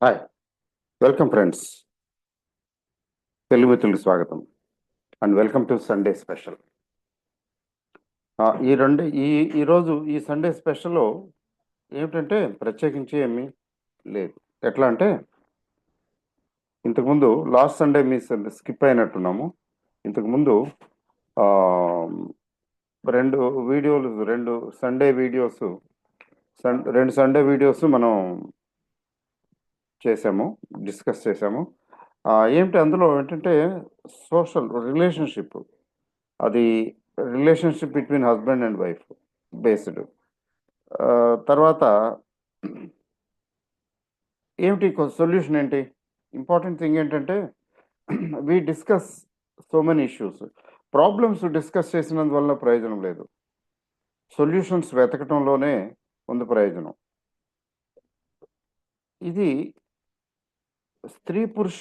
Hi, welcome friends. Telugu మిత్రులకు స్వాగతం and welcome to Sunday special. ఈరోజు ఈ సండే స్పెషల్లో ఏమిటంటే ప్రత్యేకించి ఏమీ లేదు. ఎట్లా అంటే ఇంతకుముందు లాస్ట్ సండే స్కిప్ అయినట్టున్నాము. ఇంతకుముందు ఆ, రెండు సండే వీడియోస్ మనం డిస్కస్ చేసాము. ఏమిటి అందులో ఏంటంటే సోషల్ రిలేషన్షిప్, అది relationship between husband and wife based. తర్వాత ఏమిటి సొల్యూషన్ ఏంటి, ఇంపార్టెంట్ థింగ్ ఏంటంటే we discuss so many issues. Problems discuss చేసినందువల్ల ప్రయోజనం లేదు, సొల్యూషన్స్ వెతకటంలోనే ఉంది ప్రయోజనం. ఇది స్త్రీ పురుష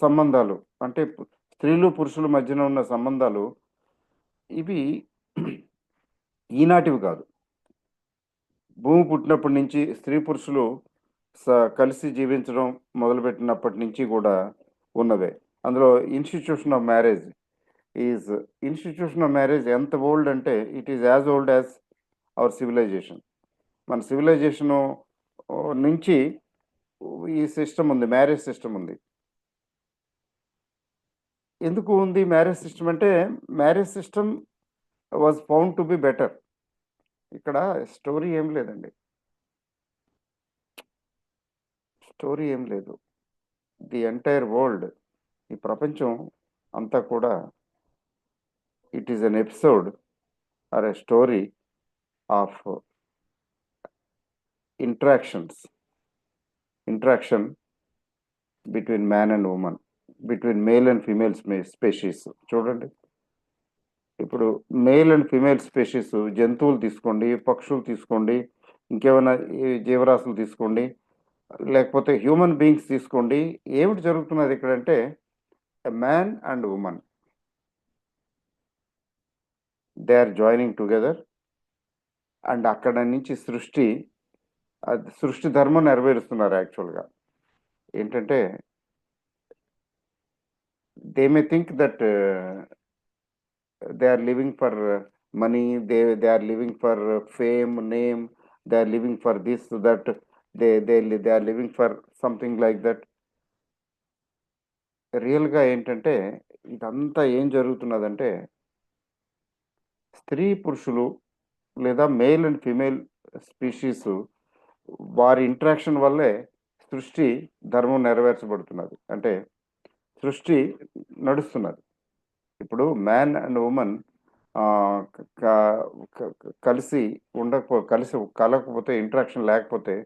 సంబంధాలు, అంటే స్త్రీలు పురుషుల మధ్యన ఉన్న సంబంధాలు ఇవి ఈనాటివి కాదు. భూమి పుట్టినప్పటి నుంచి స్త్రీ పురుషులు కలిసి జీవించడం మొదలుపెట్టినప్పటి నుంచి కూడా ఉన్నవే. అందులో ఇన్స్టిట్యూషన్ ఆఫ్ మ్యారేజ్ ఎంత ఓల్డ్ అంటే it is as old as our civilisation. మన సివిలైజేషను నుంచి ఈ సిస్టమ్ ఉంది, మ్యారేజ్ సిస్టమ్ ఉంది. ఎందుకు ఉంది మ్యారేజ్ సిస్టమ్ అంటే marriage system was found to be better. ఇక్కడ స్టోరీ ఏం లేదండి, స్టోరీ ఏం లేదు. ది ఎంటైర్ వరల్డ్, ఈ ప్రపంచం అంతా కూడా it is an episode are a story of interaction between man and women, between male and female species. చూడండి, ఇప్పుడు మేల్ అండ్ ఫీమేల్ స్పెషీస్, జంతువులు తీసుకోండి, పక్షులు తీసుకోండి, ఇంకేమైనా జీవరాశులు తీసుకోండి, లేకపోతే హ్యూమన్ బీయింగ్స్ తీసుకోండి. ఏమిటి జరుగుతున్నది ఇక్కడ అంటే a man and woman, they are joining together. And అక్కడ నుంచి సృష్టి ధర్మం నెరవేరుస్తున్నారు. యాక్చువల్గా ఏంటంటే they may think that they are living for money, they are living for fame, name, they are living for this, that, they are living for something like that. రియల్గా ఏంటంటే ఇదంతా ఏం జరుగుతున్నదంటే స్త్రీ పురుషులు లేదా మేల్ అండ్ ఫీమేల్ స్పీషీస్ వారి interaction వల్లే సృష్టి ధర్మం నెరవేర్చబడుతున్నది, అంటే సృష్టి నడుస్తున్నది. ఇప్పుడు మ్యాన్ అండ్ ఉమెన్ కలిసి కలగకపోతే, ఇంట్రాక్షన్ లేకపోతే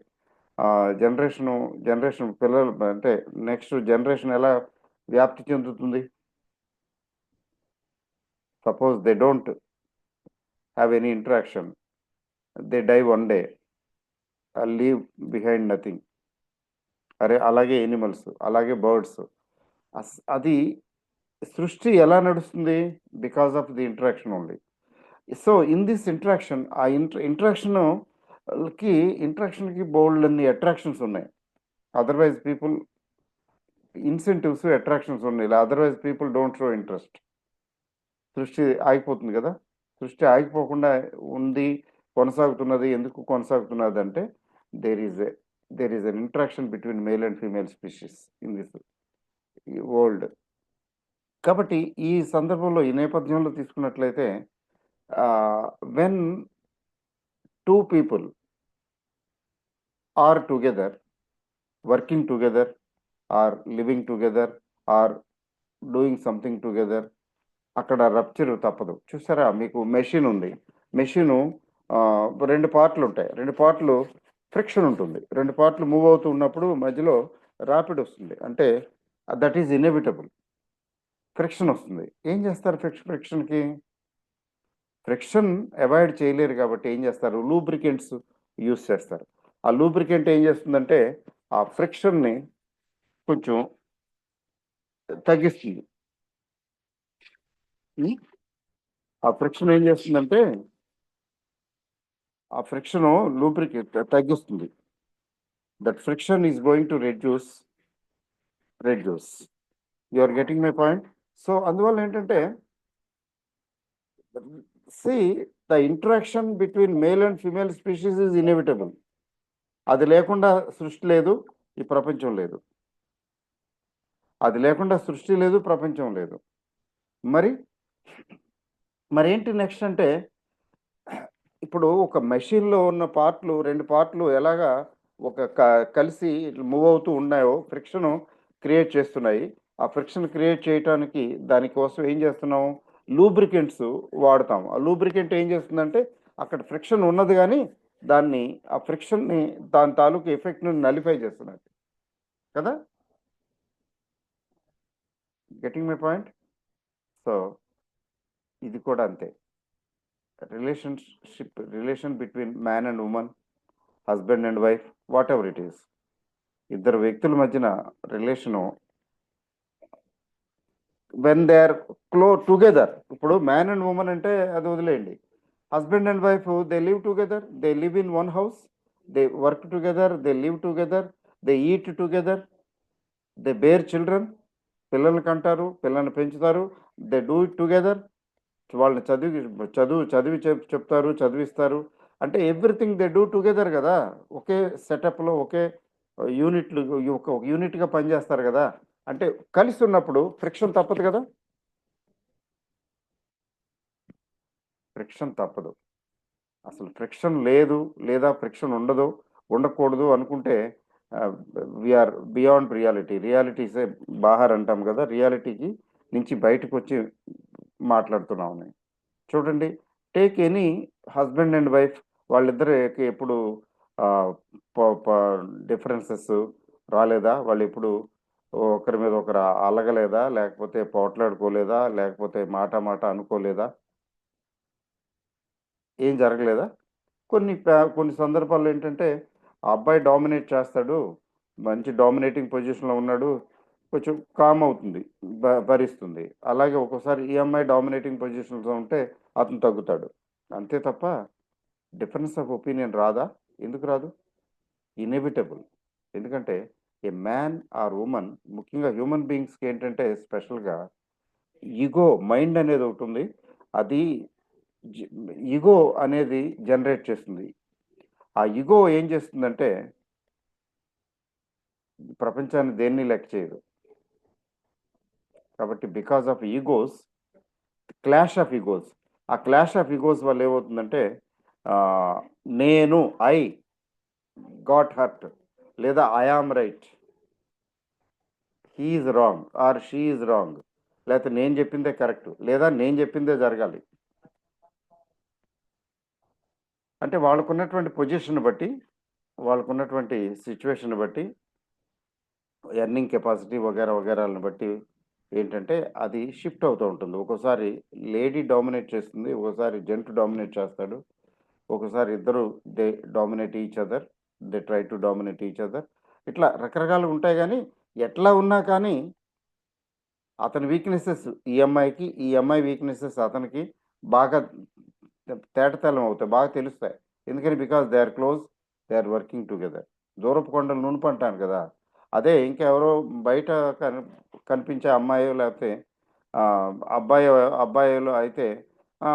జనరేషన్ పిల్లలు అంటే నెక్స్ట్ జనరేషన్ ఎలా వ్యాప్తి చెందుతుంది? Suppose they don't have any interaction, they die one day, leave behind nothing. అలాగే ఎనిమల్స్, అలాగే బర్డ్స్. అది సృష్టి ఎలా నడుస్తుంది? Because of the interaction only. So in this interaction, ఆ ఇంట్రాక్షన్కి బోల్డ్ అన్ని అట్రాక్షన్స్ ఉన్నాయి. అదర్వైజ్ పీపుల్ ఇన్సెంటివ్స్, అట్రాక్షన్స్ ఉన్నాయి. Otherwise people don't show interest. సృష్టి ఆగిపోతుంది కదా. సృష్టి ఆగిపోకుండా కొనసాగుతున్నది. ఎందుకు కొనసాగుతున్నది అంటే there is an interaction between male and female species in this world. కాబట్టి ఈ సందర్భంలో, ఈ నేపథ్యంలో తీసుకున్నట్లయితే when two people are together, working together, or living together, or doing something together, అక్కడ రప్చర్ తప్పదు. చూసారా, మీకు మెషిన్ ఉంది. మెషిను 2 పార్ట్లు ఉంటాయి. 2 పార్ట్లు ఫ్రిక్షన్ ఉంటుంది. 2 పార్ట్లు మూవ్ అవుతూ ఉన్నప్పుడు మధ్యలో ర్యాపిడ్ వస్తుంది, అంటే దట్ ఈజ్ ఇన్ఎవిటబుల్. ఫ్రిక్షన్ వస్తుంది. ఏం చేస్తారు? ఫ్రిక్షన్ అవాయిడ్ చేయలేరు కాబట్టి ఏం చేస్తారు? లూబ్రికెంట్స్ యూస్ చేస్తారు. ఆ లూబ్రికెంట్ ఏం చేస్తుందంటే ఆ ఫ్రిక్షన్ని కొంచెం తగ్గిస్తుంది. ఆ ఫ్రిక్షన్ ఏం చేస్తుందంటే ఆ ఫ్రిక్షన్ లూబ్రికేట్ తగ్గిస్తుంది. That friction is going to reduce. You are getting my point? So అందువల్ల ఏంటంటే, see the interaction between male and female species is inevitable. అది లేకుండా సృష్టి లేదు, ఈ ప్రపంచం లేదు. అది లేకుండా సృష్టి లేదు, ప్రపంచం లేదు. మరి మరేంటి నెక్స్ట్ అంటే, ఇప్పుడు ఒక మెషిన్లో ఉన్న పార్ట్లు, 2 పార్ట్లు ఎలాగా కలిసి మూవ్ అవుతూ ఉన్నాయో ఫ్రిక్షన్ క్రియేట్ చేస్తున్నాయి. ఆ ఫ్రిక్షన్ క్రియేట్ చేయడానికి దానికోసం ఏం చేస్తున్నాం, లూబ్రికెంట్స్ వాడతాం. ఆ లూబ్రికెంట్ ఏం చేస్తుందంటే అక్కడ ఫ్రిక్షన్ ఉన్నది కానీ దాన్ని, ఆ ఫ్రిక్షన్ని, దాని తాలూకు ఎఫెక్ట్ని నలిఫై చేస్తున్నది కదా. Getting my point? సో ఇది కూడా అంతే. Relation between man and woman, husband and wife, whatever it is, ఇద్దరు వ్యక్తుల మధ్యన relation when they are together. ఇప్పుడు మ్యాన్ అండ్ ఉమెన్ అంటే అది వదిలేయండి. Husband and wife, they live together, they live in one house, they work together, they live together, they eat together, they bear children, పిల్లల్ని కంటారు, పిల్లల్ని పెంచుతారు, they do it together. వాళ్ళని చదివి చెప్తారు, చదివిస్తారు. అంటే ఎవ్రీథింగ్ దే డూ టుగెదర్ కదా. ఒకే సెటప్లో, ఒకే యూనిట్లు, ఒక యూనిట్గా పనిచేస్తారు కదా. అంటే కలిసి ఉన్నప్పుడు ఫ్రిక్షన్ తప్పదు కదా. ఫ్రిక్షన్ తప్పదు. అసలు ఫ్రిక్షన్ లేదు, లేదా ఫ్రిక్షన్ ఉండదు, ఉండకూడదు అనుకుంటే వీఆర్ బియాండ్ రియాలిటీ. రియాలిటీసే బాహర్ అంటాం కదా, రియాలిటీకి నుంచి బయటకు వచ్చి మాట్లాడుతున్నాం. చూడండి, take any husband and wife, వాళ్ళిద్దరికి ఎప్పుడు డిఫరెన్సెస్ రాలేదా? వాళ్ళు ఎప్పుడు ఒకరి మీద ఒకరు అలగలేదా? లేకపోతే పోట్లాడుకోలేదా? లేకపోతే మాట మాట అనుకోలేదా? ఏం జరగలేదా? కొన్ని సందర్భాల్లో ఏంటంటే ఆ అబ్బాయి డామినేట్ చేస్తాడు, మంచి డామినేటింగ్ పొజిషన్లో ఉన్నాడు, కొంచెం కామ్ అవుతుంది, భరిస్తుంది. అలాగే ఒక్కోసారి ఈ అమ్మాయి డామినేటింగ్ పొజిషన్లో ఉంటే అతను తగ్గుతాడు. అంతే తప్ప డిఫరెన్స్ ఆఫ్ ఒపీనియన్ రాదా? ఎందుకు రాదు? ఇన్ఎవిటబుల్. ఎందుకంటే ఏ మ్యాన్ ఆర్ ఉమెన్, ముఖ్యంగా హ్యూమన్ బీయింగ్స్కి ఏంటంటే స్పెషల్గా ఈగో మైండ్ అనేది ఒకటి ఉంది. అది ఈగో అనేది జనరేట్ చేస్తుంది. ఆ ఈగో ఏం చేస్తుందంటే ప్రపంచాన్ని దేన్ని లెక్క చేయదు. కాబట్టి because of egos, clash of egos, ఆ క్లాష్ ఆఫ్ ఈగోస్ వల్ల ఏమవుతుందంటే నేను, ఐ గాట్ హర్ట్, లేదా I am right, he is wrong or she is wrong, లేకపోతే నేను చెప్పిందే కరెక్ట్, లేదా నేను చెప్పిందే జరగాలి. అంటే వాళ్ళకున్నటువంటి పొజిషన్ బట్టి, వాళ్ళకున్నటువంటి సిచ్యువేషన్ బట్టి, ఎర్నింగ్ కెపాసిటీ వగేరా వగేరాలను బట్టి ఏంటంటే అది షిఫ్ట్ అవుతూ ఉంటుంది. ఒక్కోసారి లేడీ డామినేట్ చేస్తుంది, ఒక్కోసారి జెంట్ డామినేట్ చేస్తాడు, ఒక్కోసారి ఇద్దరు they dominate each other, they try to dominate each other. ఇట్లా రకరకాలు ఉంటాయి. కానీ ఎట్లా ఉన్నా కానీ అతని వీక్నెసెస్ ఈ అమ్మాయికి, ఈ అమ్మాయి వీక్నెసెస్ అతనికి బాగా తేటతెల్లం అవుతాయి, బాగా తెలుస్తాయి. ఎందుకని? Because they are close, they are working together. దూరపు కొండలు నునుపంటాను కదా. అదే ఇంకెవరో బయట కనిపించే అమ్మాయో లేకపోతే అబ్బాయి అబ్బాయిలు అయితే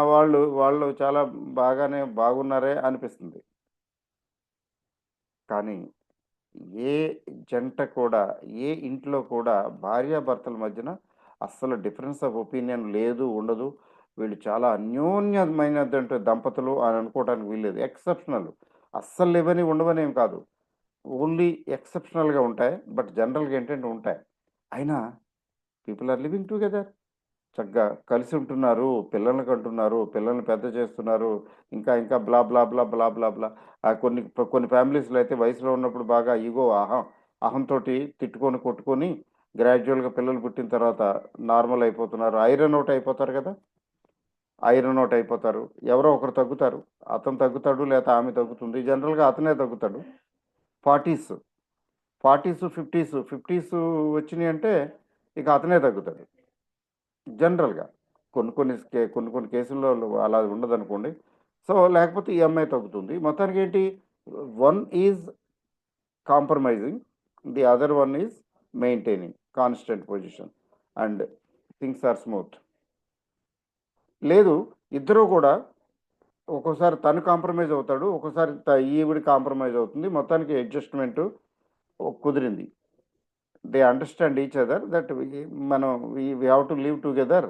వాళ్ళు వాళ్ళు చాలా బాగున్నారే అనిపిస్తుంది. కానీ ఏ జంట కూడా, ఏ ఇంట్లో కూడా భార్యాభర్తల మధ్యన అస్సలు డిఫరెన్స్ ఆఫ్ ఒపీనియన్ లేదు, ఉండదు. వీళ్ళు చాలా అన్యోన్యమైనటువంటి దంపతులు అని అనుకోవడానికి వీల్లేదు. ఎక్సెప్షనల్, అస్సలు లేవని ఉండవని ఏం కాదు, ఓన్లీ ఎక్సెప్షనల్గా ఉంటాయి. బట్ జనరల్గా ఏంటంటే ఉంటాయి. అయినా పీపుల్ ఆర్ లివింగ్ టుగెదర్, చక్కగా కలిసి ఉంటున్నారు, పిల్లల్ని కంటున్నారు, పిల్లల్ని పెద్ద చేస్తున్నారు, ఇంకా ఇంకా బ్లా బ్లా బ్లా బ్లా బ్లా బ్లా. కొన్ని కొన్ని ఫ్యామిలీస్లో అయితే వయసులో ఉన్నప్పుడు బాగా ఈగో, అహంతో తిట్టుకొని కొట్టుకొని గ్రాడ్యువల్గా పిల్లలు పుట్టిన తర్వాత నార్మల్ అయిపోతున్నారు, ఐరన్ అవుట్ అయిపోతారు కదా. ఐరన్ అవుట్ అయిపోతారు, ఎవరో ఒకరు తగ్గుతారు, అతను తగ్గుతాడు లేదా ఆమె తగ్గుతుంది. జనరల్గా అతనే తగ్గుతాడు. 40s 50s వచ్చినాయి అంటే ఇక అతనే తగ్గుతాడు జనరల్గా. కొన్ని కేసుల్లో అలా ఉండదనుకోండి. సో లేకపోతే ఈ అమ్మాయి తగ్గుతుంది. మొత్తానికి ఏంటి, one is compromising, the other one is maintaining constant position and things are smooth. లేదు, ఇద్దరు కూడా ఒక్కోసారి తను కాంప్రమైజ్ అవుతాడు, ఒక్కోసారి ఈవిడ కాంప్రమైజ్ అవుతుంది, మొత్తానికి అడ్జస్ట్మెంట్ కుదిరింది. They understand each other that మనం we have to live together,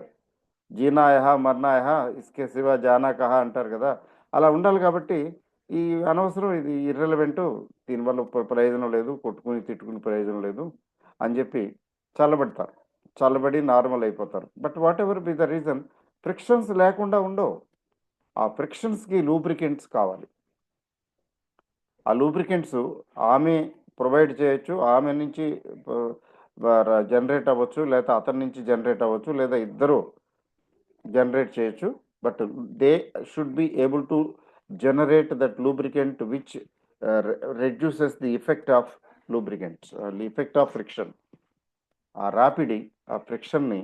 జీనా యహా మర్నా యహా ఇస్కే సివా జానా కహా అంటారు కదా, అలా ఉండాలి. కాబట్టి ఈ అనవసరం, ఇది ఇర్రెలవెంట్, దీనివల్ల ప్రయోజనం లేదు, కొట్టుకుని తిట్టుకుని ప్రయోజనం లేదు అని చెప్పి చల్లబడతారు, చల్లబడి నార్మల్ అయిపోతారు. But what ever be the reason, frictions లేకుండా ఉండవు. ఆ ఫ్రిక్షన్స్కి లూబ్రికెంట్స్ కావాలి. ఆ లూబ్రికెంట్స్ ఆమె ప్రొవైడ్ చేయొచ్చు, ఆమె నుంచి జనరేట్ అవ్వచ్చు, లేదా అతని నుంచి జనరేట్ అవ్వచ్చు, లేదా ఇద్దరు జనరేట్ చేయొచ్చు. But they should be able to generate that lubricant which reduces the effect of lubricants, effect of friction. ఆ రాపిడి, ఆ ఫ్రిక్షన్ని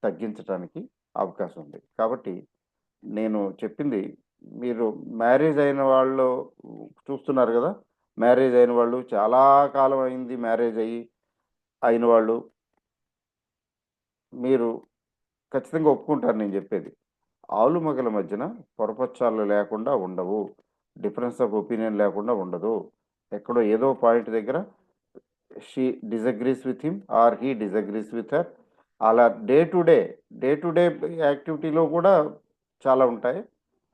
తగ్గించడానికి అవకాశం ఉంది. కాబట్టి నేను చెప్పింది, మీరు మ్యారేజ్ అయిన వాళ్ళు చూస్తున్నారు కదా, మ్యారేజ్ అయిన వాళ్ళు, చాలా కాలం అయింది మ్యారేజ్ అయిన వాళ్ళు, మీరు ఖచ్చితంగా ఒప్పుకుంటారు నేను చెప్పేది. ఆలుమగల మధ్యన పొరపచ్చాలు లేకుండా ఉండవు, డిఫరెన్స్ ఆఫ్ ఒపీనియన్ లేకుండా ఉండదు. ఎక్కడో ఏదో పాయింట్ దగ్గర she disagrees with him or he disagrees with her. అలా డే టు డే యాక్టివిటీలో కూడా చాలా ఉంటాయి.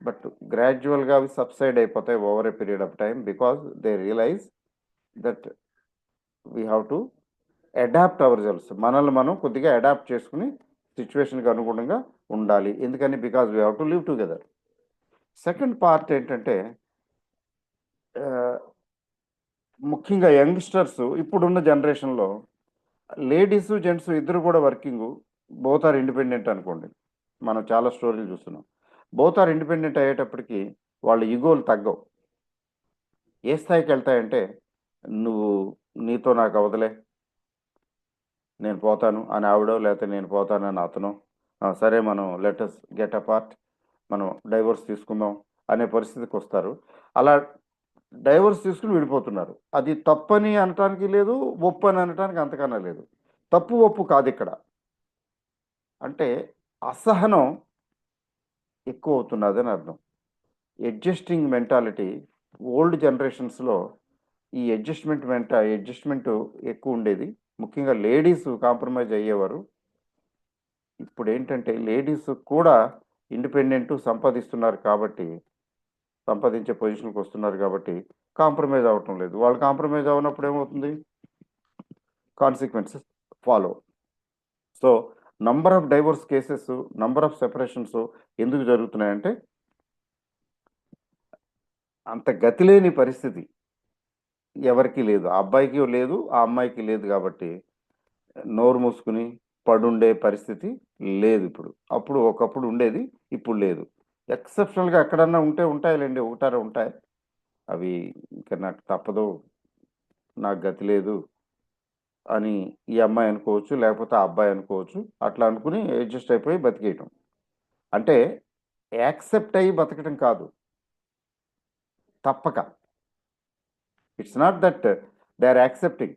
బట్ గ్రాడ్యువల్గా అవి సబ్సైడ్ అయిపోతాయి over a period of time, because they realise that we have to adapt ourselves. మనల్ని మనం కొద్దిగా అడాప్ట్ చేసుకుని సిచ్యువేషన్కి అనుగుణంగా ఉండాలి. ఎందుకని, because we have to live together. Second part ఏంటంటే, ముఖ్యంగా యంగ్స్టర్స్ ఇప్పుడున్న జనరేషన్లో, లేడీస్ జెంట్స్ ఇద్దరు కూడా వర్కింగ్, బోత్ ఆర్ ఇండిపెండెంట్ అనుకోండి. మనం చాలా స్టోరీలు చూస్తున్నాం. బోత్ ఆర్ ఇండిపెండెంట్ అయ్యేటప్పటికి వాళ్ళ ఈగోలు తగ్గవు. ఏ స్థాయికి వెళ్తాయంటే, నువ్వు నీతో నాకు అవదలే, నేను పోతాను అని ఆవిడో, లేకపోతే నేను పోతానని అతను, సరే మనం లెటస్ గెట్ అపార్ట్, మనం డైవోర్స్ తీసుకుందాం అనే పరిస్థితికి వస్తారు. అలా డైవోర్స్ తీసుకుని విడిపోతున్నారు. అది తప్పని అనటానికి లేదు, ఒప్పు అని అనటానికి అంతకన్నా లేదు. తప్పు ఒప్పు కాదు ఇక్కడ. అంటే అసహనం ఎక్కువ అవుతున్నదని అర్థం. అడ్జస్టింగ్ మెంటాలిటీ ఓల్డ్ జనరేషన్స్లో ఈ అడ్జస్ట్మెంట్ ఎక్కువ ఉండేది. ముఖ్యంగా లేడీస్ కాంప్రమైజ్ అయ్యేవారు. ఇప్పుడు ఏంటంటే లేడీస్ కూడా ఇండిపెండెంట్, సంపాదిస్తున్నారు కాబట్టి, సంపాదించే పొజిషన్కి వస్తున్నారు కాబట్టి కాంప్రమైజ్ అవ్వటం లేదు. వాళ్ళు కాంప్రమైజ్ అవ్వనప్పుడు ఏమవుతుంది, consequences follow. So number of divorce cases, number of separations ఎందుకు జరుగుతున్నాయంటే, అంత గతి లేని పరిస్థితి ఎవరికి లేదు. ఆ అబ్బాయికి లేదు, ఆ అమ్మాయికి లేదు. కాబట్టి నోరు మూసుకుని పడుండే పరిస్థితి లేదు ఇప్పుడు. ఒకప్పుడు ఉండేది, ఇప్పుడు లేదు. ఎక్సెప్షనల్గా ఎక్కడన్నా ఉంటాయిలేండి, ఒకటారా ఉంటాయి. అవి ఇంకా నాకు తప్పదు, నాకు గతి లేదు అని ఈ అమ్మాయి అనుకోవచ్చు, లేకపోతే ఆ అబ్బాయి అనుకోవచ్చు. అట్లా అనుకుని అడ్జస్ట్ అయిపోయి బతికేయటం. అంటే యాక్సెప్ట్ అయ్యి బతకటం కాదు, తప్పక. It's not that they are accepting,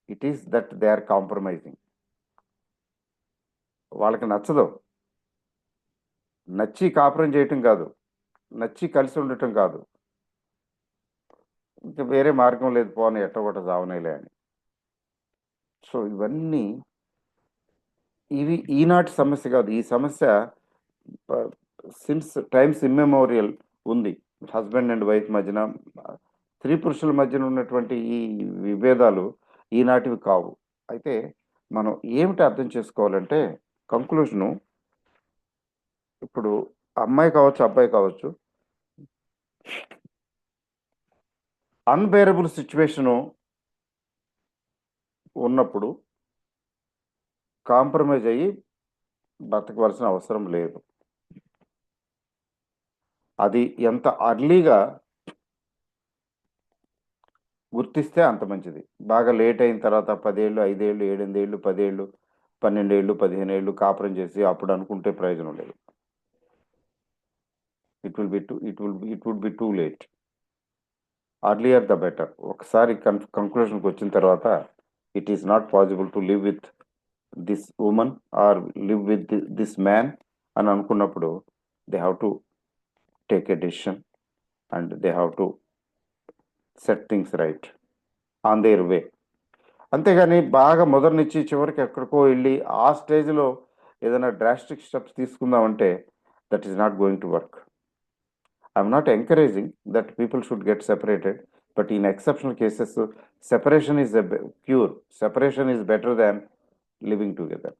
it is that they are compromising. వాళ్ళకి నచ్చదు, నచ్చి కాపురం చేయటం కాదు, నచ్చి కలిసి ఉండటం కాదు, ఇంకా వేరే మార్గం లేదు, పోనీ ఎట్టగొట్ట జావనేలే అని. సో ఇవి ఈనాటి సమస్య కాదు. ఈ సమస్య సిన్స్ టైమ్స్ ఇమ్మెమోరియల్ ఉంది. హస్బెండ్ అండ్ వైఫ్ మధ్యన, స్త్రీ పురుషుల మధ్యన ఉన్నటువంటి ఈ విభేదాలు ఈనాటివి కావు. అయితే మనం ఏమిటి అర్థం చేసుకోవాలంటే, కంక్లూషను, ఇప్పుడు అమ్మాయి కావచ్చు, అబ్బాయి కావచ్చు, అన్బేరబుల్ సిచ్యువేషను ఉన్నప్పుడు కాంప్రమైజ్ అయ్యి బతకవలసిన అవసరం లేదు. అది ఎంత అర్లీగా గుర్తిస్తే అంత మంచిది. బాగా లేట్ అయిన తర్వాత 10 ఏళ్ళు, 5 ఏళ్ళు, 8 ఏళ్ళు, 10 ఏళ్ళు, 12 ఏళ్ళు, 15 ఏళ్ళు కాపురం చేసి అప్పుడు అనుకుంటే ప్రయోజనం లేదు. It would be too late. Earlier the better. ఒకసారి కంక్లూషన్కి వచ్చిన తర్వాత it is not possible to live with this woman or live with this man అని అనుకున్నప్పుడు they have to take a decision and they have to set things right on their way. అంతేగాని బాగా మొదటి నుంచి చివరికి ఎక్కడికో వెళ్ళి ఆ స్టేజ్లో ఏదైనా డ్రాస్టిక్ స్టెప్స్ తీసుకుందామంటే that is not going to work. I'm not encouraging that people should get separated, but in exceptional cases separation is a cure. Separation is better than living together.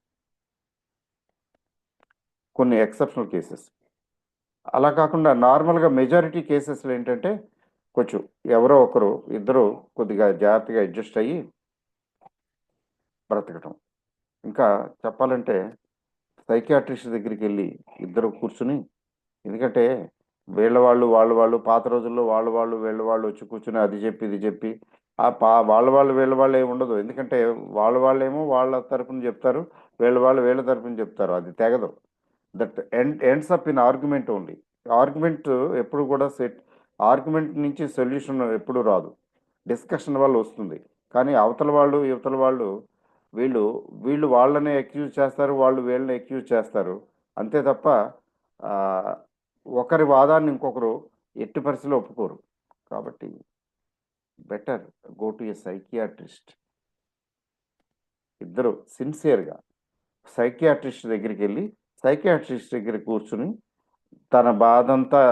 కొన్ని ఎక్సెప్షనల్ కేసెస్. అలా కాకుండా నార్మల్గా majority కేసెస్లో ఏంటంటే కొంచెం ఎవరో ఒకరు ఇద్దరు కొద్దిగా జాగ్రత్తగా అడ్జస్ట్ అయ్యి బ్రతకటం. ఇంకా చెప్పాలంటే సైకియాట్రిస్ట్ దగ్గరికి వెళ్ళి ఇద్దరు కూర్చుని, ఎందుకంటే వాళ్ళ వాళ్ళు పాత రోజుల్లో వీళ్ళ వాళ్ళు వచ్చి కూర్చుని అది చెప్పి ఇది చెప్పి వీళ్ళ వాళ్ళు ఏమి ఉండదు. ఎందుకంటే వాళ్ళేమో వాళ్ళ తరపున చెప్తారు, వీళ్ళ తరపున చెప్తారు. అది తెగదు. That ends up in argument only. Argument ఎప్పుడు కూడా ఆర్గ్యుమెంట్ నుంచి సొల్యూషన్ ఎప్పుడు రాదు, డిస్కషన్ వల్ల వస్తుంది. కానీ యువతల వాళ్ళు వీళ్ళు వీళ్ళు వాళ్ళని అక్యూజ్ చేస్తారు, వాళ్ళు వీళ్ళని అక్యూజ్ చేస్తారు. అంతే తప్ప ఆ, ఒకరి వాదాన్ని ఇంకొకరు ఎట్టి పరిస్థితిలో ఒప్పుకోరు. కాబట్టి better go to a psychiatrist. ఇద్దరు సిన్సియర్గా సైకియాట్రిస్ట్ దగ్గరికి వెళ్ళి సైకియాట్రిస్ట్ దగ్గర కూర్చుని తన బాధంతా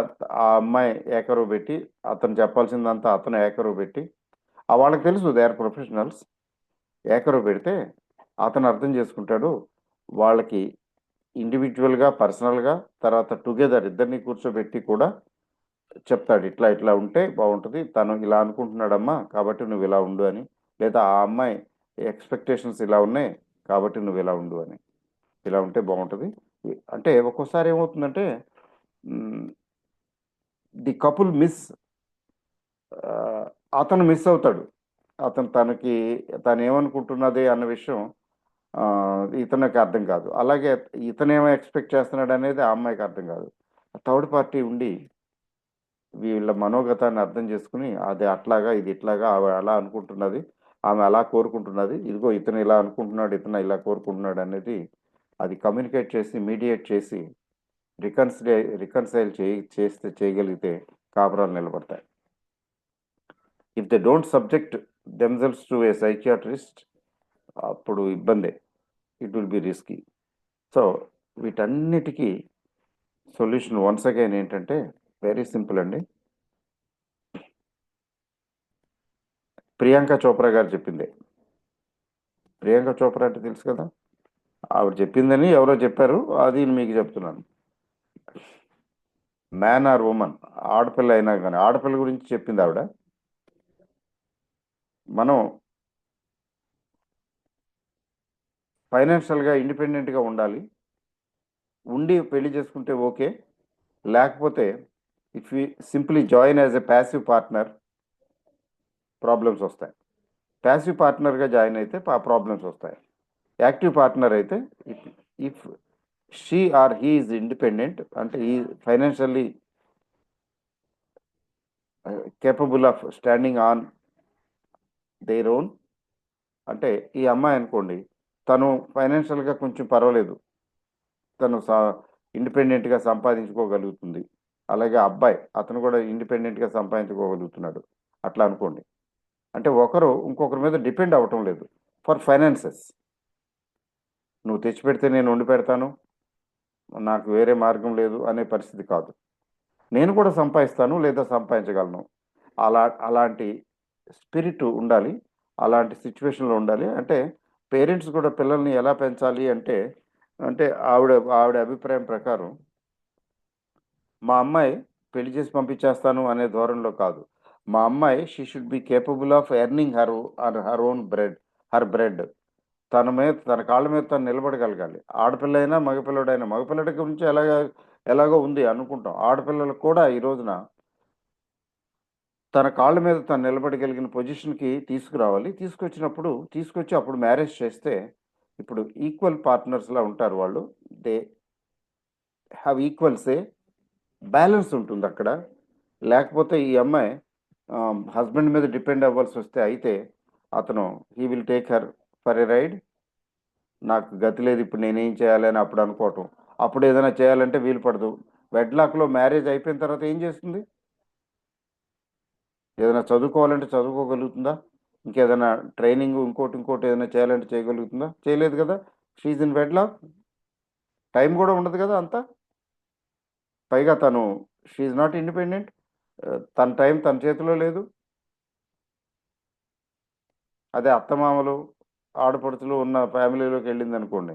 ఆ అమ్మాయి ఏకరువు పెట్టి, అతను చెప్పాల్సిందంతా అతను ఏకరువు పెట్టి, వాళ్ళకి తెలుసు దే ఆర్ ప్రొఫెషనల్స్. ఏకరువు పెడితే అతను అర్థం చేసుకుంటాడు. వాళ్ళకి ఇండివిజువల్గా పర్సనల్గా తర్వాత టుగెదర్ ఇద్దరిని కూర్చోబెట్టి కూడా చెప్తాడు, ఇట్లా ఇట్లా ఉంటే బాగుంటుంది, తను ఇలా అనుకుంటున్నాడమ్మా కాబట్టి నువ్వు ఇలా ఉండు అని, లేదా ఆ అమ్మాయి ఎక్స్పెక్టేషన్స్ ఇలా ఉన్నాయి కాబట్టి నువ్వు ఇలా ఉండు అని, ఇలా ఉంటే బాగుంటుంది. అంటే ఒక్కోసారి ఏమవుతుందంటే ది కపుల్ అతను మిస్ అవుతాడు. తను ఏమనుకుంటున్నది అన్న విషయం ఇతనికి అర్థం కాదు. అలాగే ఇతనేమో ఎక్స్పెక్ట్ చేస్తున్నాడు అనేది ఆ అమ్మాయికి అర్థం కాదు. థర్డ్ పార్టీ ఉండి వీళ్ళ మనోగతాన్ని అర్థం చేసుకుని అది అట్లాగా ఇది ఇట్లాగా ఆమె అలా అనుకుంటున్నది, ఆమె అలా కోరుకుంటున్నది, ఇదిగో ఇతను ఇలా అనుకుంటున్నాడు, ఇతను ఇలా కోరుకుంటున్నాడు అనేది అది కమ్యూనికేట్ చేసి మీడియేట్ చేసి రికన్సైల్ చేయగలిగితే కాపురాలు నిలబడతాయి. If they don't subject themselves to a psychiatrist అప్పుడు ఇబ్బందే, it will be risky. So వీటన్నిటికీ సొల్యూషన్ వన్స్ అగైన్ ఏంటంటే వెరీ సింపుల్ అండి. ప్రియాంక చోప్రా గారు చెప్పిందే. ప్రియాంక చోప్రా అంటే తెలుసు కదా, ఆవిడ చెప్పిందని ఎవరో చెప్పారు, అది మీకు చెప్తున్నాను. మ్యాన్ ఆర్ ఉమెన్, ఆడపిల్ల అయినా కానీ ఆడపిల్ల గురించి చెప్పింది ఆవిడ. మనం ఫైనాన్షియల్గా ఇండిపెండెంట్గా ఉండి పెళ్లి చేసుకుంటే ఓకే, లేకపోతే if you simply join as a passive partner problems వస్తాయి. ప్యాసివ్ పార్ట్నర్గా జాయిన్ అయితే ప్రాబ్లమ్స్ వస్తాయి. యాక్టివ్ పార్ట్నర్ అయితే if she or he is independent అంటే ఈ financially capable of standing on their own, అంటే ఈ అమ్మాయి అనుకోండి తను ఫైనాన్షియల్గా కొంచెం పర్వాలేదు, తను ఇండిపెండెంట్గా సంపాదించుకోగలుగుతుంది, అలాగే అబ్బాయి అతను కూడా ఇండిపెండెంట్గా సంపాదించుకోగలుగుతున్నాడు, అట్లా అనుకోండి. అంటే ఒకరు ఇంకొకరి మీద డిపెండ్ అవ్వటం లేదు ఫర్ ఫైనాన్సెస్. నువ్వు తెచ్చిపెడితే నేను వండి పెడతాను, నాకు వేరే మార్గం లేదు అనే పరిస్థితి కాదు. నేను కూడా సంపాదిస్తాను లేదా సంపాదించగలను, అలాంటి స్పిరిట్ ఉండాలి, అలాంటి సిచ్యువేషన్లో ఉండాలి. అంటే పేరెంట్స్ కూడా పిల్లల్ని ఎలా పెంచాలి అంటే అంటే ఆవిడ అభిప్రాయం ప్రకారం మా అమ్మాయి పెళ్లి చేసి పంపించేస్తాను అనే ధోరణిలో కాదు. మా అమ్మాయి she should be capable of earning her own bread. తన కాళ్ళ మీద తను నిలబడగలగాలి. ఆడపిల్ల అయినా మగపిల్లడైనా, మగపిల్లడి గురించి ఎలాగో ఉంది అనుకుంటాం, ఆడపిల్లలకు కూడా ఈ రోజున తన కాళ్ళ మీద తను నిలబడగలిగిన పొజిషన్కి తీసుకురావాలి. తీసుకొచ్చి అప్పుడు మ్యారేజ్ చేస్తే ఇప్పుడు ఈక్వల్ పార్ట్నర్స్లా ఉంటారు వాళ్ళు. They have equal say, balance ఉంటుంది అక్కడ. లేకపోతే ఈ అమ్మాయి హస్బెండ్ మీద డిపెండ్ అవ్వాల్సి వస్తే అయితే అతను he will take her for a ride. నాకు గతి లేదు ఇప్పుడు నేనేం చేయాలి అని అప్పుడు అనుకోవటం. అప్పుడు ఏదైనా చేయాలంటే వీలు పడదు. వెడ్లాక్లో మ్యారేజ్ అయిపోయిన తర్వాత ఏం చేస్తుంది? ఏదైనా చదువుకోవాలంటే చదువుకోగలుగుతుందా? ఇంకేదైనా ట్రైనింగ్ ఇంకోటి ఏదైనా చేయాలంటే చేయగలుగుతుందా? చేయలేదు కదా. She in wedlock. టైం కూడా ఉండదు కదా అంతా. పైగా తను షీఈ్ నాట్ ఇండిపెండెంట్. తన టైం తన చేతిలో లేదు. అదే అత్తమామలు ఆడపడుచులు ఉన్న ఫ్యామిలీలోకి వెళ్ళింది అనుకోండి,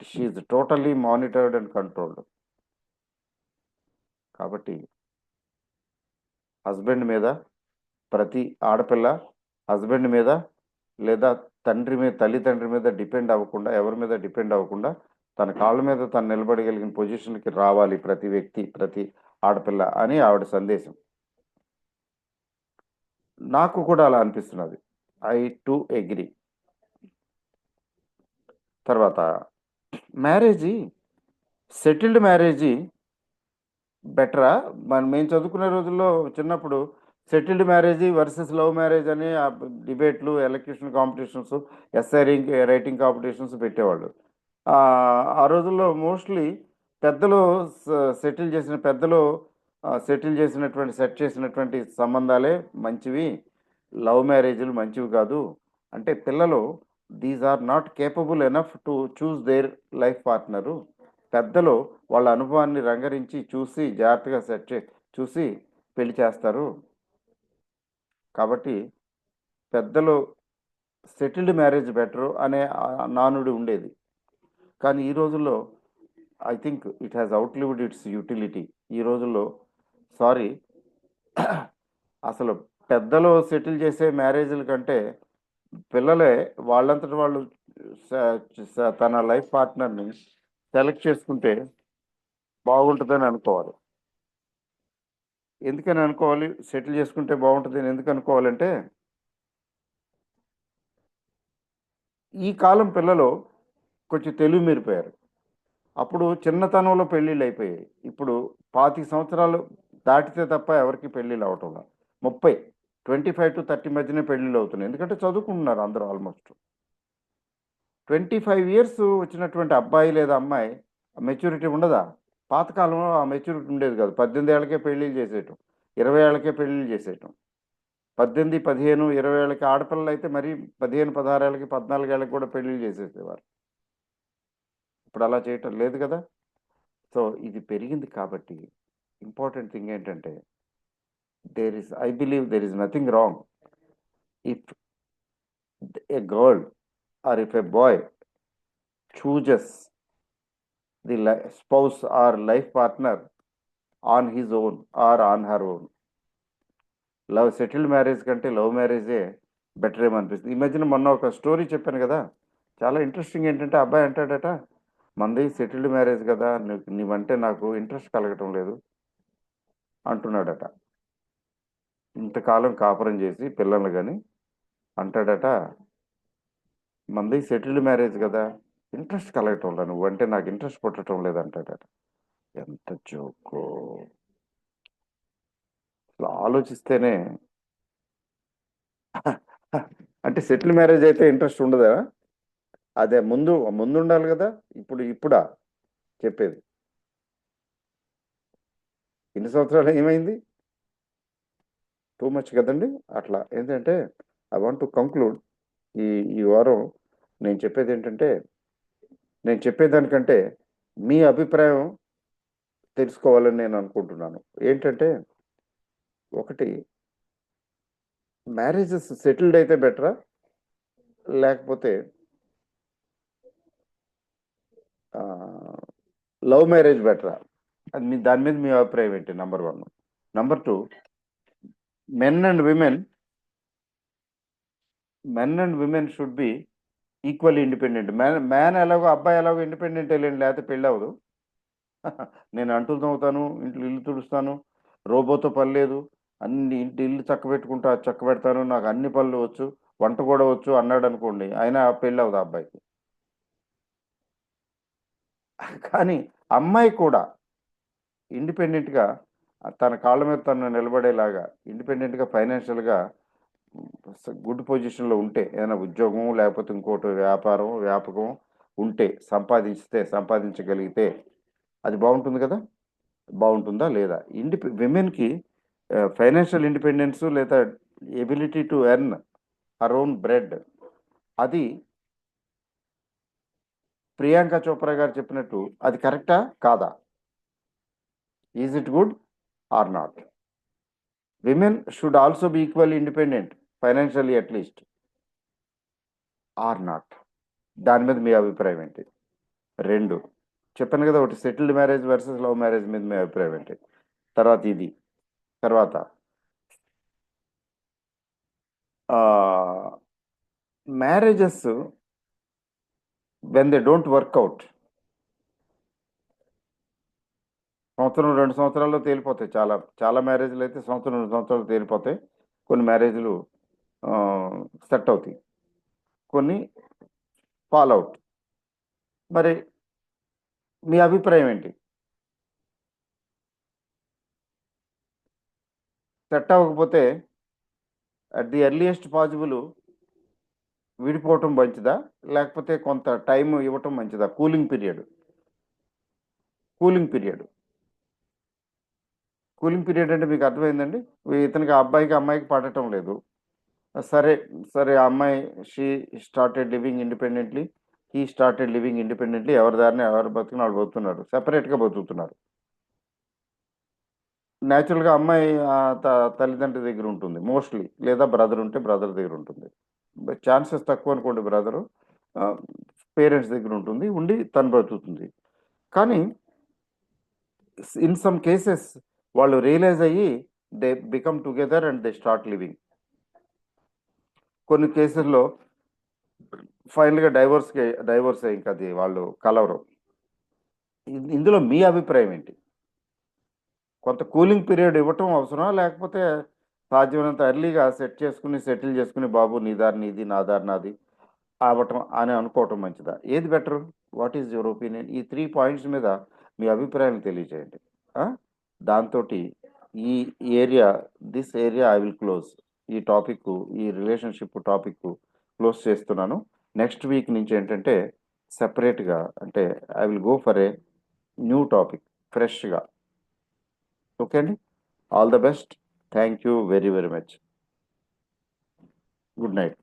she totally monitored and controlled. కాబట్టి హస్బెండ్ మీద ప్రతి ఆడపిల్ల హస్బెండ్ మీద లేదా తండ్రి మీద తల్లిదండ్రి మీద డిపెండ్ అవ్వకుండా, ఎవరి మీద డిపెండ్ అవ్వకుండా తన కాళ్ళ మీద తను నిలబడగలిగిన పొజిషన్కి రావాలి ప్రతి వ్యక్తి, ప్రతి ఆడపిల్ల అని ఆవిడ సందేశం. నాకు కూడా అలా అనిపిస్తున్నది. I too agree. తర్వాత మ్యారేజీ, సెటిల్డ్ మ్యారేజీ బెటరా? మేము చదువుకునే రోజుల్లో చిన్నప్పుడు settled marriage versus love marriage అని డిబేట్లు, elocution competitions, essay writing competitions పెట్టేవాళ్ళు. ఆ రోజుల్లో మోస్ట్లీ పెద్దలు సెటిల్ చేసినటువంటి సెట్ చేసినటువంటి సంబంధాలే మంచివి, లవ్ మ్యారేజ్లు మంచివి కాదు. అంటే పిల్లలు these are not capable enough to choose their life partner. పెద్దలు వాళ్ళ అనుభవాన్ని రంగరించి చూసి జాగ్రత్తగా చూసి పెళ్లి చేస్తారు. కాబట్టి పెద్దలు సెటిల్డ్ మ్యారేజ్ బెటరు అనే నానుడి ఉండేది. కానీ ఈ రోజుల్లో I think it has outlived its utility. ఈ రోజుల్లో సారీ, అసలు పెద్దలు సెటిల్ చేసే మ్యారేజ్ల కంటే పిల్లలే వాళ్ళంతట వాళ్ళు తన లైఫ్ పార్ట్నర్ని సెలెక్ట్ చేసుకుంటే బాగుంటుందని అనుకోవాలి. ఎందుకని అనుకోవాలి సెటిల్ చేసుకుంటే బాగుంటుంది అని ఎందుకు అనుకోవాలంటే, ఈ కాలం పిల్లలు కొంచెం తెలివి మీరిపోయారు. అప్పుడు చిన్నతనంలో పెళ్ళిళ్ళు అయిపోయాయి. ఇప్పుడు 25 సంవత్సరాలు దాటితే తప్ప ఎవరికి పెళ్ళిళ్ళు అవటంలా. 30, 25 to 30 మధ్యనే పెళ్ళిళ్ళు అవుతున్నాయి. ఎందుకంటే చదువుకుంటున్నారు అందరూ ఆల్మోస్ట్. 25 ఇయర్స్ వచ్చినటువంటి అబ్బాయి లేదా అమ్మాయి మెచ్యూరిటీ ఉండదా? పాతకాలంలో ఆ మెచ్యూరిటీ ఉండేది కాదు. 18 ఏళ్ళకే పెళ్ళిళ్ళు చేసేయటం, 20 ఏళ్ళకే పెళ్ళిళ్ళు చేసేయటం. 18, 15, 20 ఏళ్ళకి ఆడపిల్లలు అయితే మరి 15, 16 ఏళ్ళకి, 14 ఏళ్ళకి కూడా పెళ్ళిళ్ళు చేసేసేవారు. ఇప్పుడు అలా చేయటం లేదు కదా. సో ఇది పెరిగింది కాబట్టి ఇంపార్టెంట్ థింగ్ ఏంటంటే, I believe there is nothing wrong if a girl or if a boy chooses the spouse or life partner on his own or on her own. Settled marriage కంటే love మ్యారేజే better ఏమనిపిస్తుంది. ఈ మధ్యన మొన్న ఒక story చెప్పాను కదా, చాలా ఇంట్రెస్టింగ్. ఏంటంటే అబ్బాయి అంటాడట, మనది సెటిల్డ్ మ్యారేజ్ కదా, నీవంటే నాకు ఇంట్రెస్ట్ కలగటం లేదు అంటున్నాడట. ఇంతకాలం కాపురం చేసి పిల్లలు కానీ అంటాడట, మనది సెటిల్డ్ మ్యారేజ్ కదా, ఇంట్రెస్ట్ కలగటం లేదు, నువ్వంటే నాకు ఇంట్రెస్ట్ పుట్టడం లేదు అంటాడట. ఎంత జోకో! అసలు ఆలోచిస్తేనే అంటే సెటిల్ మ్యారేజ్ అయితే ఇంట్రెస్ట్ ఉండదా? అదే ముందు ఉండాలి కదా. ఇప్పుడా చెప్పేది? ఇన్ని సంవత్సరాలు ఏమైంది? టూ మచ్ కదండి. అట్లా ఏంటంటే ఐ వాంట్ టు కంక్లూడ్. ఈ ఈ వారం నేను చెప్పేది ఏంటంటే, నేను చెప్పేదానికంటే మీ అభిప్రాయం తెలుసుకోవాలని నేను అనుకుంటున్నాను. ఏంటంటే, ఒకటి, మ్యారేజెస్ సెటిల్డ్ అయితే బెటరా లేకపోతే లవ్ మ్యారేజ్ బెటరా? అది దాని మీద మీ అభిప్రాయం ఏంటి? Number 1. Number 2, men and women should be equal independent. Man ఎలాగో, అబ్బాయి ఎలాగో ఇండిపెండెంట్ వెళ్ళండి, లేకపోతే పెళ్ళి అవ్వదు. నేను అంటులు తవ్వుతాను, ఇల్లు తుడుస్తాను, రోబోతో పని లేదు, ఇల్లు చక్క పెట్టుకుంటా, చక్క పెడతాను, నాకు అన్ని పనులు వచ్చు, వంట కూడా వచ్చు అన్నాడు అనుకోండి, అయినా పెళ్ళి అవ్వదు అబ్బాయికి. కానీ అమ్మాయి కూడా ఇండిపెండెంట్గా తన కాళ్ళ మీద తను నిలబడేలాగా ఇండిపెండెంట్గా ఫైనాన్షియల్గా గుడ్ పొజిషన్లో ఉంటే, ఏదైనా ఉద్యోగం లేకపోతే ఇంకోటి వ్యాపకం ఉంటే, సంపాదించగలిగితే అది బాగుంటుంది కదా. బాగుంటుందా లేదా? విమెన్కి ఫైనాన్షియల్ ఇండిపెండెన్స్ లేదా ability to earn her own bread, అది ప్రియాంక చోప్రా గారు చెప్పినట్టు అది కరెక్టా కాదా? Is it good or not? Women should also be equally independent financially at least, or not? దాని మీద మీ అభిప్రాయం ఏంటి? రెండు చెప్పాను కదా, ఒకటి settled marriage versus love marriage మీద మీ అభిప్రాయం ఏంటి? తర్వాత ఇది, తర్వాత marriages when they don't work out, సంవత్సరం 2 సంవత్సరాల్లో తేలిపోతాయి. చాలా చాలా మ్యారేజ్లు అయితే సంవత్సరం 2 సంవత్సరాలు తేలిపోతాయి. కొన్ని మ్యారేజ్లు సెట్ అవుతాయి, కొన్ని ఫాల్ అవుట్. మరి మీ అభిప్రాయం ఏంటి? సెట్ అవ్వకపోతే అట్ ది ఎర్లియస్ట్ పాసిబుల్ విడిపోవటం మంచిదా, లేకపోతే కొంత టైం ఇవ్వటం మంచిదా? కూలింగ్ పీరియడ్ అంటే మీకు అర్థమైందండి. ఇతనికి ఆ అబ్బాయికి అమ్మాయికి పడటం లేదు. సరే సరే, ఆ అమ్మాయి she started living independently, he started living independently, ఎవరి దారిని ఎవరు బతుకుని వాళ్ళు బతుకుతున్నారు, సెపరేట్గా బతుకుతున్నారు. న్యాచురల్గా అమ్మాయి తల్లిదండ్రుల దగ్గర ఉంటుంది మోస్ట్లీ, లేదా బ్రదర్ ఉంటే బ్రదర్ దగ్గర ఉంటుంది. ఛాన్సెస్ తక్కువ అనుకోండి, బ్రదరు పేరెంట్స్ దగ్గర ఉంటుంది, ఉండి తను బతుకుతుంది. కానీ ఇన్ సమ్ కేసెస్ వాళ్ళు రియలైజ్ అయ్యి they become together and they start living. కొన్ని కేసుల్లో ఫైనల్గా డైవోర్స్ ఇంకా అది వాళ్ళు కలవరు. ఇందులో మీ అభిప్రాయం ఏంటి? కొంత కూలింగ్ పీరియడ్ ఇవ్వటం అవసరమా, లేకపోతే సాధ్యమైనంత ఎర్లీగా సెటిల్ చేసుకుని బాబు నీ దారి నీది నా దారి నాది అవ్వటం అని అనుకోవటం మంచిదా? ఏది better? What is your opinion? ఈ 3 పాయింట్స్ మీద మీ అభిప్రాయం తెలియజేయండి. దాంతో ఈ this area I will close. ఈ రిలేషన్షిప్ టాపిక్ క్లోజ్ చేస్తున్నాను. నెక్స్ట్ వీక్ నుంచి ఏంటంటే సెపరేట్గా, అంటే I will go for a new topic ఫ్రెష్గా. ఓకే అండి, all the best. Thank you very very much. Good night.